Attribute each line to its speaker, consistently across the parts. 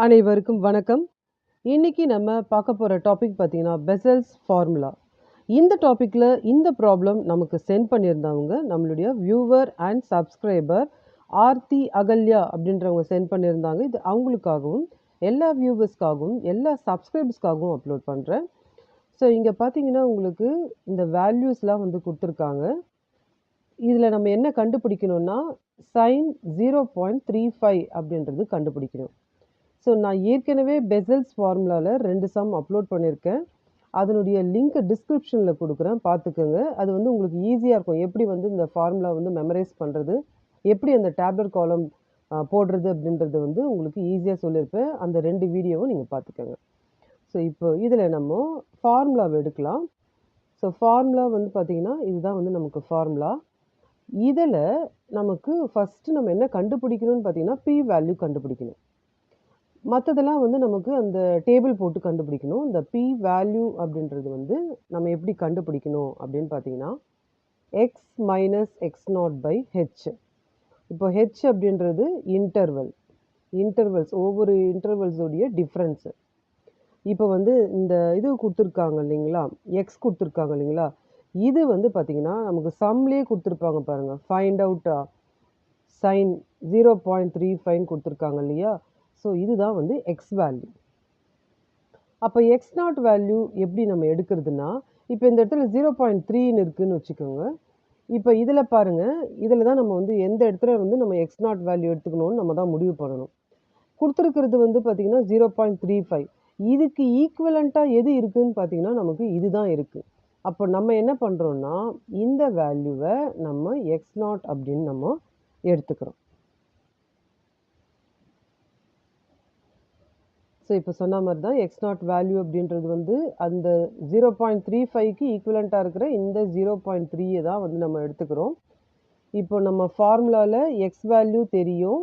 Speaker 1: அனைவருக்கும் வணக்கம். இன்னைக்கு நம்ம பார்க்க போற டாபிக் பார்த்தீங்கன்னா, பெசல்ஸ் ஃபார்முலா. இந்த டாபிக்ல இந்த ப்ராப்ளம் நமக்கு சென்ட் பண்ணியிருந்தவங்க, நம்மளுடைய viewer and subscriber Aarthi Ahalya அப்படின்றவங்க சென்ட் பண்ணியிருந்தாங்க. இது அவங்களுக்காகவும், எல்லா வியூவர்ஸ்க்காகவும், எல்லா சப்ஸ்கிரைபர்ஸ்க்காகவும் அப்லோட் பண்றேன். ஸோ இங்க பார்த்தீங்கன்னா, உங்களுக்கு இந்த வேல்யூஸ்லாம் வந்து குடுத்துருக்காங்க. இதுல நம்ம என்ன கண்டுபிடிக்கணும்னா, sin 0.35 அப்படின்றது கண்டுபிடிக்கணும். ஸோ நான் ஏற்கனவே பெசல்ஸ் ஃபார்முலாவில் 2 சம் அப்லோட் பண்ணியிருக்கேன். அதனுடைய லிங்க் டிஸ்கிரிப்ஷனில் கொடுக்குறேன், பார்த்துக்கோங்க. அது வந்து உங்களுக்கு ஈஸியாக இருக்கும். எப்படி வந்து இந்த ஃபார்முலா வந்து மெமரைஸ் பண்ணுறது, எப்படி அந்த டேப்லெட் காலம் போடுறது அப்படின்றது வந்து உங்களுக்கு ஈஸியாக சொல்லியிருப்பேன். அந்த 2 வீடியோவும் நீங்கள் பார்த்துக்கோங்க. ஸோ இப்போ இதில் நம்ம ஃபார்முலாவை எடுக்கலாம். ஸோ ஃபார்முலா வந்து பார்த்தீங்கன்னா, இதுதான் வந்து நமக்கு ஃபார்முலா. இதில் நமக்கு ஃபஸ்ட்டு நம்ம என்ன கண்டுபிடிக்கணும்னு பார்த்தீங்கன்னா, பி வேல்யூ கண்டுபிடிக்கணும். மற்றதெல்லாம் வந்து நமக்கு அந்த டேபிள் போட்டு கண்டுபிடிக்கணும். இந்த பி வேல்யூ அப்படின்றது வந்து நம்ம எப்படி கண்டுபிடிக்கணும் அப்படின்னு பார்த்தீங்கன்னா, x minus x naught by h. இப்போ ஹெச் அப்படின்றது இன்டர்வல்ஸ் ஒவ்வொரு இன்டர்வல்ஸோடைய டிஃப்ரென்ஸு. இப்போ வந்து இந்த இது கொடுத்துருக்காங்க இல்லைங்களா, எக்ஸ் கொடுத்துருக்காங்க இல்லைங்களா, இது வந்து பார்த்தீங்கன்னா நமக்கு சம்லேயே கொடுத்துருப்பாங்க பாருங்கள். ஃபைண்ட் அவுட் சைன் 0.35 கொடுத்துருக்காங்க இல்லையா. ஸோ இதுதான் வந்து எக்ஸ் வேல்யூ. அப்போ எக்ஸ் நாட் வேல்யூ எப்படி நம்ம எடுக்கிறதுனா, இப்போ இந்த இடத்துல 0.3ன்னு இருக்குதுன்னு வச்சுக்கோங்க. இப்போ இதில் பாருங்கள், இதில் தான் நம்ம வந்து எந்த இடத்துல வந்து நம்ம எக்ஸ் நாட் வேல்யூ எடுத்துக்கணும்னு நம்ம தான் முடிவு பண்ணணும். கொடுத்துருக்கிறது வந்து பார்த்திங்கன்னா 0.35. இதுக்கு ஈக்குவலண்ட்டாக எது இருக்குதுன்னு பார்த்தீங்கன்னா நமக்கு இது தான் இருக்குது. அப்போ நம்ம என்ன பண்ணுறோன்னா, இந்த வேல்யூவை நம்ம எக்ஸ் நாட் அப்படின்னு நம்ம எடுத்துக்கிறோம். ஸோ இப்போ சொன்ன மாதிரி தான் எக்ஸ் நாட் வேல்யூ அப்படின்றது வந்து அந்த 0.35க்கு ஈக்குவலண்ட்டாக இருக்கிற இந்த 0.3 தான் வந்து நம்ம எடுத்துக்கிறோம். இப்போ நம்ம ஃபார்முலாவில் எக்ஸ் வேல்யூ தெரியும்,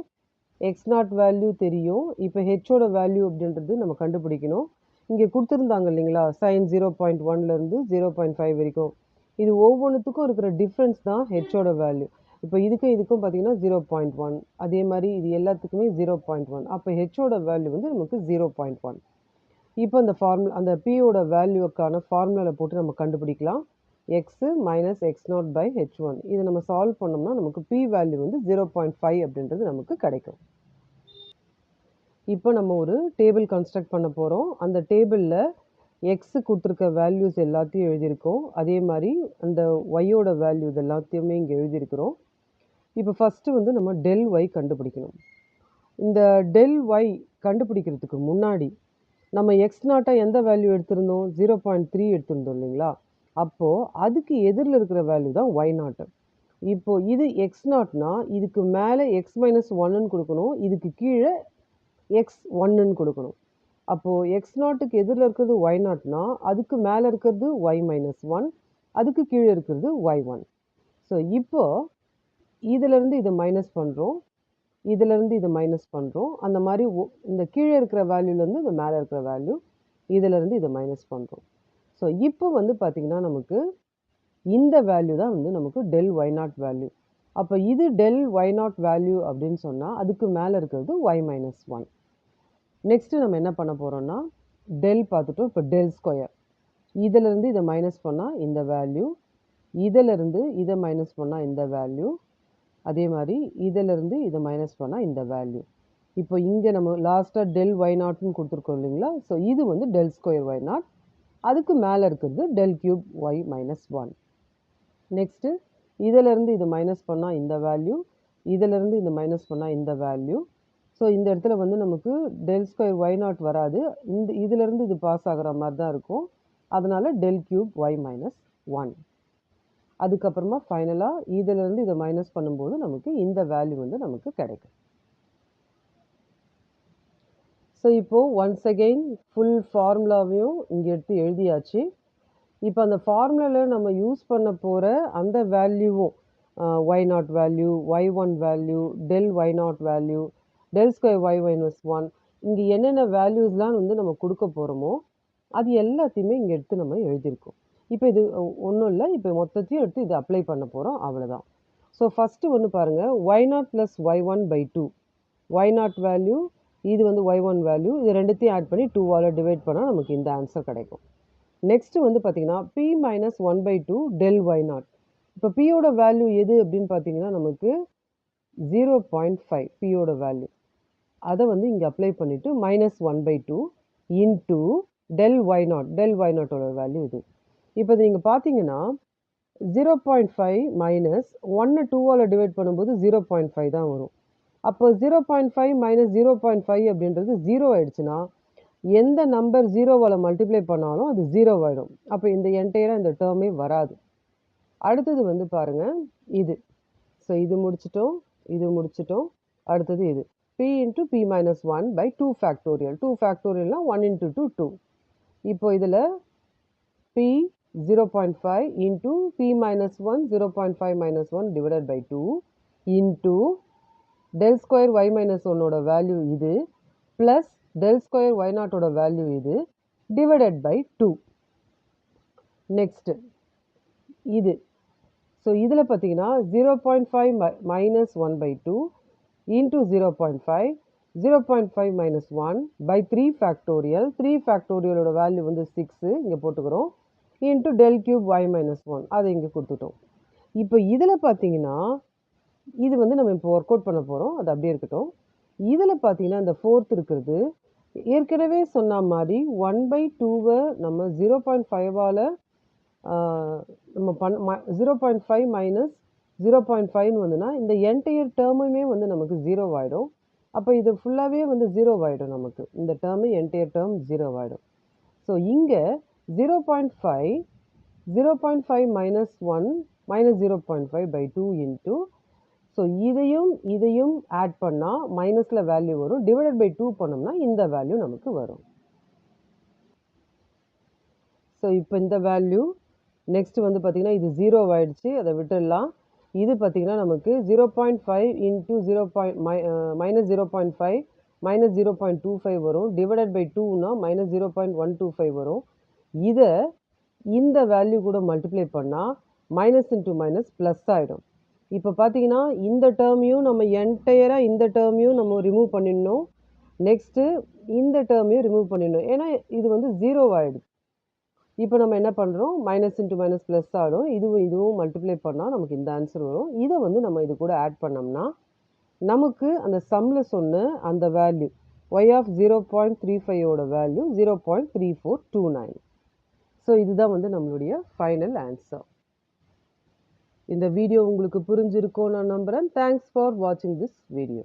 Speaker 1: எக்ஸ் நாட் வேல்யூ தெரியும். இப்போ ஹெச்சோட வேல்யூ அப்படின்றது நம்ம கண்டுபிடிக்கணும். இங்கே கொடுத்துருந்தாங்க இல்லைங்களா, சைன் 0.1லேருந்து 0.5 வரைக்கும். இது ஒவ்வொன்றுத்துக்கும் இருக்கிற டிஃப்ரென்ஸ் தான் ஹெச்சோட வேல்யூ. இப்போ இதுக்கும் பார்த்தீங்கன்னா 0.1, அதே மாதிரி இது எல்லாத்துக்குமே 0.1. அப்போ ஹெச்சோட வேல்யூ வந்து நமக்கு 0.1. இப்போ அந்த ஃபார்முலா அந்த பியோட வேல்யூக்கான ஃபார்முலாவில் போட்டு நம்ம கண்டுபிடிக்கலாம். X minus x naught by h one. இதை நம்ம சால்வ் பண்ணோம்னா நமக்கு பி வேல்யூ வந்து 0.5 அப்படின்றது நமக்கு கிடைக்கும். இப்போ நம்ம ஒரு டேபிள் கன்ஸ்ட்ரக்ட் பண்ண போகிறோம். அந்த டேபிளில் எக்ஸு கொடுத்துருக்க வேல்யூஸ் எல்லாத்தையும் எழுதியிருக்கோம். அதே மாதிரி அந்த ஒய்யோட வேல்யூஸ் எல்லாத்தையுமே இங்கே எழுதியிருக்கிறோம். இப்போ ஃபஸ்ட்டு வந்து நம்ம டெல் ஒய் கண்டுபிடிக்கணும். இந்த டெல் ஒய் கண்டுபிடிக்கிறதுக்கு முன்னாடி நம்ம எக்ஸ் நாட்டை எந்த வேல்யூ எடுத்திருந்தோம், 0.3 எடுத்திருந்தோம் இல்லைங்களா. அப்போது அதுக்கு எதிரில் இருக்கிற வேல்யூ தான் ஒய் நாட்டு. இப்போது இது எக்ஸ் நாட்னா இதுக்கு மேலே எக்ஸ் மைனஸ் ஒன்னுன்னு கொடுக்கணும், இதுக்கு கீழே எக்ஸ் ஒன்னுன்னு கொடுக்கணும். அப்போது எக்ஸ் நாட்டுக்கு எதிரில் இருக்கிறது ஒய் நாட்னா அதுக்கு மேலே இருக்கிறது ஒய் மைனஸ் ஒன், அதுக்கு கீழே இருக்கிறது ஒய் ஒன். ஸோ இப்போது இதிலேருந்து இதை மைனஸ் பண்ணுறோம், இதிலேருந்து இதை மைனஸ் பண்ணுறோம். அந்த மாதிரி இந்த கீழே இருக்கிற வேல்யூலேருந்து இந்த மேலே இருக்கிற வேல்யூ, இதிலேருந்து இதை மைனஸ் பண்ணுறோம். ஸோ இப்போ வந்து பார்த்திங்கன்னா நமக்கு இந்த வேல்யூ தான் வந்து நமக்கு டெல் ஒய் நாட் வேல்யூ. அப்போ இது டெல் ஒய் நாட் வேல்யூ அப்படின்னு சொன்னால் அதுக்கு மேலே இருக்கிறது ஒய் மைனஸ் ஒன். நெக்ஸ்ட்டு நம்ம என்ன பண்ண போகிறோம்னா, டெல் பார்த்துட்டோம். இப்போ டெல் ஸ்கொயர், இதிலேருந்து இதை மைனஸ் பண்ணால் இந்த வேல்யூ, இதிலேருந்து இதை மைனஸ் பண்ணால் இந்த வேல்யூ, அதே மாதிரி இதிலேருந்து இதை மைனஸ் பண்ணால் இந்த வேல்யூ. இப்போ இங்கே நம்ம லாஸ்ட்டாக டெல் ஒய் நாட்னு கொடுத்துருக்கோம் இல்லைங்களா. ஸோ இது வந்து டெல் ஸ்கொயர் ஒய் நாட், அதுக்கு மேலே இருக்கிறது del cube y minus one. Next இதிலேருந்து இது மைனஸ் பண்ணால் இந்த வேல்யூ, இதிலேருந்து இது மைனஸ் பண்ணால் இந்த வேல்யூ. ஸோ இந்த இடத்துல வந்து நமக்கு டெல் ஸ்கொயர் ஒய் நாட் வராது, இதிலேருந்து இது பாஸ் ஆகிற மாதிரி தான் இருக்கும். அதனால் del cube y minus one. அதுக்கப்புறமா ஃபைனலாக இதிலேருந்து இதை மைனஸ் பண்ணும்போது நமக்கு இந்த வேல்யூ வந்து நமக்கு கிடைக்கும். ஸோ இப்போது ஒன்ஸ் அகெயின் ஃபுல் ஃபார்முலாவையும் இங்கே எடுத்து எழுதியாச்சு. இப்போ அந்த ஃபார்முலாவில் நம்ம யூஸ் பண்ண போகிற அந்த வேல்யூவும் y naught value, y one value, del y naught value, del square y minus one, இங்கே என்னென்ன வேல்யூஸ்லாம் வந்து நம்ம கொடுக்க போகிறோமோ அது எல்லாத்தையுமே இங்கே எடுத்து நம்ம எழுதியிருக்கோம். இப்போ இது ஒன்றும் இல்லை, இப்போ மொத்தத்தையும் எடுத்து இது அப்ளை பண்ண போகிறோம், அவ்வளோதான். ஸோ ஃபஸ்ட்டு ஒன்று பாருங்கள், y naught plus y one by two. Y naught value இது வந்து y1 வேல்யூ. இது ரெண்டுத்தையும் ஆட் பண்ணி 2ஆல் டிவைட் பண்ணால் நமக்கு இந்த ஆன்சர் கிடைக்கும். நெக்ஸ்ட் வந்து பார்த்தீங்கன்னா p மைனஸ் 1/2 del y0. இப்போ பியோட வேல்யூ எது அப்படின்னு பார்த்தீங்கன்னா நமக்கு 0.5 பியோட வேல்யூ. அதை வந்து இங்கே அப்ளை பண்ணிவிட்டு மைனஸ் 1/2 இன்டூ del y0ஓட வேல்யூ இது. இப்போ இது நீங்கள் பார்த்தீங்கன்னா 0.5 மைனஸ் 1 2ஆல் டிவைட் பண்ணும்போது 0.5 தான் வரும். அப்போ 0.5 மைனஸ் 0.5 அப்படின்றது 0 ஆயிடுச்சுன்னா எந்த நம்பர் 0வால் மல்டிப்ளை பண்ணாலும் அது 0 ஆகிடும். அப்போ இந்த என்டையராக இந்த டேர்மே வராது. அடுத்தது வந்து பாருங்கள் இது. ஸோ இது முடிச்சிட்டோம். அடுத்தது இது p into p minus 1 by 2 factorial. 2 ஃபேக்டோரியல்னா 1 இன்ட்டு 2 2. இப்போ இதில் p 0.5 into p minus 1 0.5 minus 1 divided by 2 into del square y minus 1ஓட வேல்யூ இது ப்ளஸ் del ஸ்கொயர் y0ஓட வேல்யூ இது டிவைடட் பை 2. நெக்ஸ்ட்டு இது. ஸோ இதில் பார்த்தீங்கன்னா 0.5 minus 1/2 into 0.5 0.5 minus 1 by 3 factorial. 3 ஃபேக்டோரியலோட வேல்யூ வந்து 6 இங்கே போட்டுக்கிறோம். Into del cube y minus 1 அதை இங்கே கொடுத்துட்டோம். இப்போ இதில் பார்த்தீங்கன்னா இது வந்து நம்ம இப்போ ஒர்க் அவுட் பண்ண போகிறோம். அது அப்படியே இருக்கட்டும். இதில் பார்த்தீங்கன்னா இந்த 4th இருக்கிறது ஏற்கனவே சொன்ன மாதிரி 1/2 நம்ம 0.5ஆல் நம்ம 0.5 மைனஸ் 0.5ன்னு வந்துன்னா இந்த என்டையர் டேர்முமே வந்து நமக்கு 0 ஆகிடும். அப்போ இது ஃபுல்லாகவே வந்து 0 ஆகிடும். நமக்கு இந்த டேர்மு என்டையர் டேர்ம் 0 ஆகிடும். ஸோ இங்கே 0.5 minus 1 minus 0.5 by 2 into. So இதையும் ஆட் பண்ணால் மைனஸில் வேல்யூ வரும். டிவைடட் பை 2 பண்ணோம்னா இந்த வேல்யூ நமக்கு வரும். ஸோ இப்போ இந்த வேல்யூ நெக்ஸ்ட் வந்து பார்த்திங்கன்னா இது 0 ஆகிடுச்சு, அதை விட்டுடலாம். இது பார்த்திங்கன்னா நமக்கு 0.5 இன்ட்டு மைனஸ் 0.5 மைனஸ் 0.25 வரும். டிவைடட் பை 2னா மைனஸ் 0.125 வரும். இதை இந்த வேல்யூ கூட மல்டிப்ளை பண்ணால் மைனஸ் இன்ட்டு மைனஸ் ப்ளஸ் ஆகிடும். இப்போ பார்த்தீங்கன்னா இந்த டேர்மையும் நம்ம என்டையராக இந்த டேர்மையும் நம்ம ரிமூவ் பண்ணிடணும். நெக்ஸ்ட்டு இந்த டேர்மையும் ரிமூவ் பண்ணிடணும். ஏன்னா இது வந்து 0 ஆகிடுது. இப்போ நம்ம என்ன பண்ணுறோம், மைனஸ் இன்ட்டு மைனஸ் ப்ளஸ் ஆகிடும். இதுவும் மல்டிப்ளை பண்ணால் நமக்கு இந்த ஆன்சர் வரும். இதை வந்து நம்ம இது கூட ஆட் பண்ணோம்னா நமக்கு அந்த சம்மில் சொன்ன அந்த வேல்யூ y ஆஃப் 0.35ஓட வேல்யூ 0.3429. ஸோ இதுதான் வந்து நம்மளுடைய ஃபைனல் ஆன்சர். இந்த வீடியோ உங்களுக்கு புரிஞ்சிருக்கும்னு நான் நம்புகிறேன். தேங்க்ஸ் ஃபார் வாட்சிங் திஸ் வீடியோ.